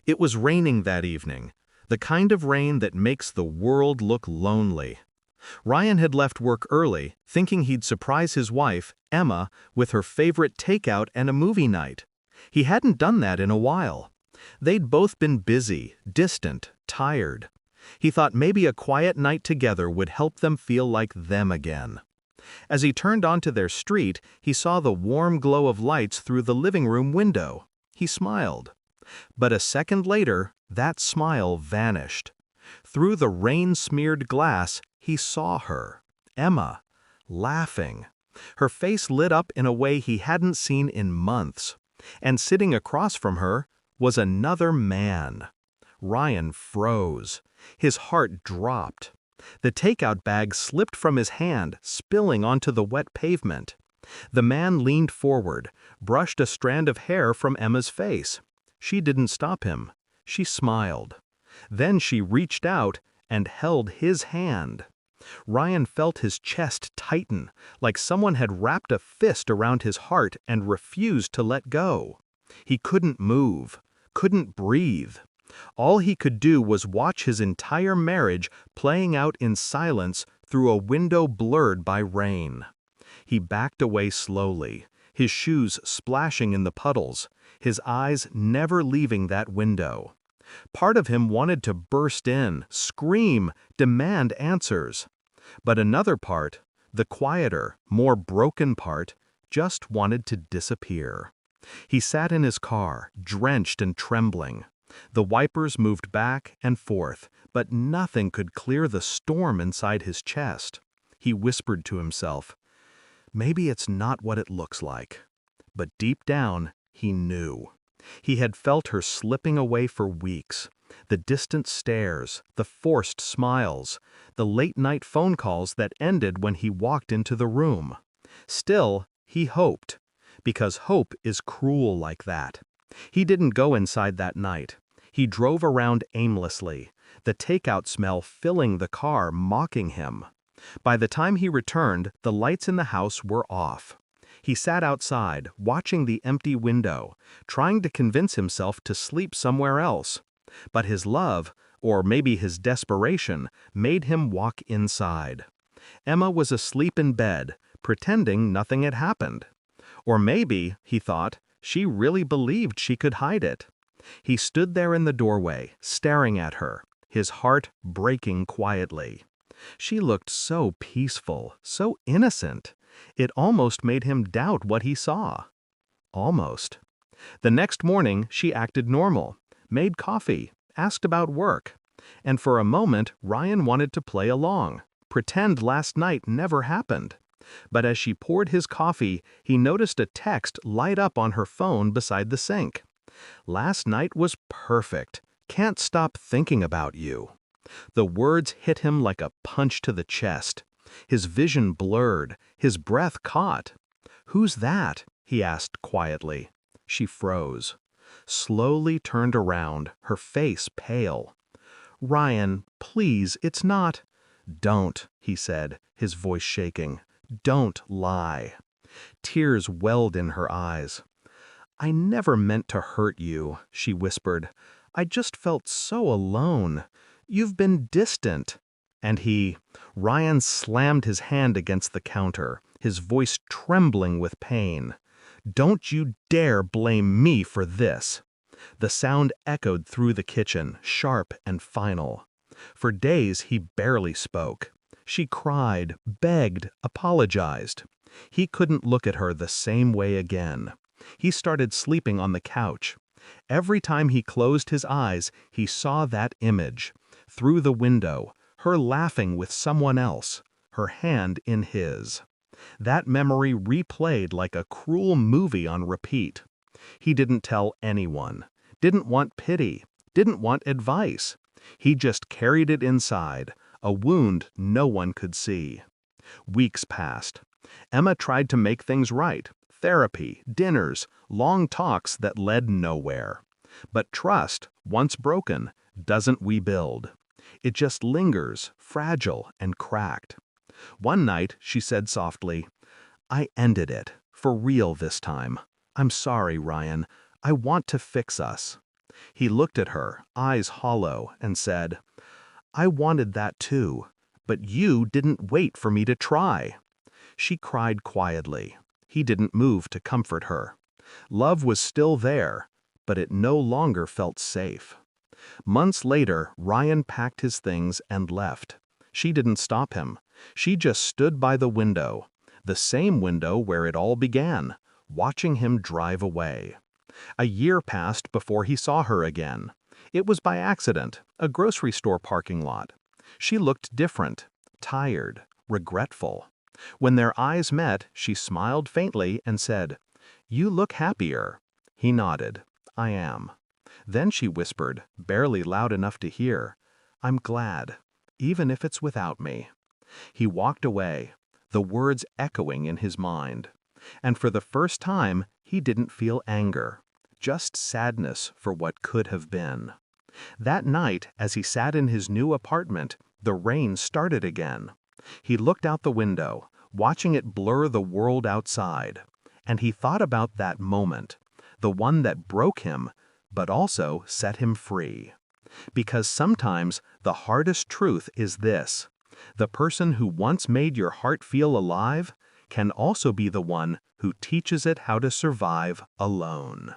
It was raining that evening, the kind of rain that makes the world look lonely. Ryan had left work early, thinking he'd surprise his wife, Emma, with her favorite takeout and a movie night. He hadn't done that in a while. They'd both been busy, distant, tired. He thought maybe a quiet night together would help them feel like them again. As he turned onto their street, he saw the warm glow of lights through the living room window. He smiled. But a second later, that smile vanished. Through the rain-smeared glass, he saw her, Emma, laughing. Her face lit up in a way he hadn't seen in months. And sitting across from her was another man. Ryan froze. His heart dropped. The takeout bag slipped from his hand, spilling onto the wet pavement. The man leaned forward, brushed a strand of hair from Emma's face. She didn't stop him. She smiled. Then she reached out and held his hand. Ryan felt his chest tighten, like someone had wrapped a fist around his heart and refused to let go. He couldn't move, couldn't breathe. All he could do was watch his entire marriage playing out in silence through a window blurred by rain. He backed away slowly, his shoes splashing in the puddles, his eyes never leaving that window. Part of him wanted to burst in, scream, demand answers. But another part, the quieter, more broken part, just wanted to disappear. He sat in his car, drenched and trembling. The wipers moved back and forth, but nothing could clear the storm inside his chest. He whispered to himself, "Maybe it's not what it looks like." But deep down, he knew. He had felt her slipping away for weeks. The distant stares, the forced smiles, the late-night phone calls that ended when he walked into the room. Still, he hoped, because hope is cruel like that. He didn't go inside that night. He drove around aimlessly, the takeout smell filling the car, mocking him. By the time he returned, the lights in the house were off. He sat outside, watching the empty window, trying to convince himself to sleep somewhere else. But his love, or maybe his desperation, made him walk inside. Emma was asleep in bed, pretending nothing had happened. Or maybe, he thought, she really believed she could hide it. He stood there in the doorway, staring at her, his heart breaking quietly. She looked so peaceful, so innocent. It almost made him doubt what he saw. Almost. The next morning, she acted normal, made coffee, asked about work. And for a moment, Ryan wanted to play along, pretend last night never happened. But as she poured his coffee, he noticed a text light up on her phone beside the sink. "Last night was perfect. Can't stop thinking about you." The words hit him like a punch to the chest. His vision blurred, his breath caught. "Who's that?" he asked quietly. She froze. Slowly turned around, her face pale. "Ryan, please, it's not—" "Don't," he said, his voice shaking. "Don't lie." Tears welled in her eyes. "I never meant to hurt you," she whispered. "I just felt so alone. You've been distant." And Ryan slammed his hand against the counter, his voice trembling with pain. "Don't you dare blame me for this." The sound echoed through the kitchen, sharp and final. For days he barely spoke. She cried, begged, apologized. He couldn't look at her the same way again. He started sleeping on the couch. Every time he closed his eyes, he saw that image. Through the window, her laughing with someone else, her hand in his. That memory replayed like a cruel movie on repeat. He didn't tell anyone, didn't want pity, didn't want advice. He just carried it inside, a wound no one could see. Weeks passed. Emma tried to make things right. Therapy, dinners, long talks that led nowhere. But trust, once broken, doesn't rebuild. It just lingers, fragile and cracked. One night, she said softly, "I ended it, for real this time. I'm sorry, Ryan. I want to fix us." He looked at her, eyes hollow, and said, "I wanted that too, but you didn't wait for me to try." She cried quietly. He didn't move to comfort her. Love was still there, but it no longer felt safe. Months later, Ryan packed his things and left. She didn't stop him. She just stood by the window, the same window where it all began, watching him drive away. A year passed before he saw her again. It was by accident, a grocery store parking lot. She looked different, tired, regretful. When their eyes met, she smiled faintly and said, "You look happier." He nodded, "I am." Then she whispered, barely loud enough to hear, "I'm glad, even if it's without me." He walked away, the words echoing in his mind. And for the first time, he didn't feel anger, just sadness for what could have been. That night, as he sat in his new apartment, the rain started again. He looked out the window, watching it blur the world outside. And he thought about that moment, the one that broke him, but also set him free. Because sometimes the hardest truth is this: the person who once made your heart feel alive can also be the one who teaches it how to survive alone.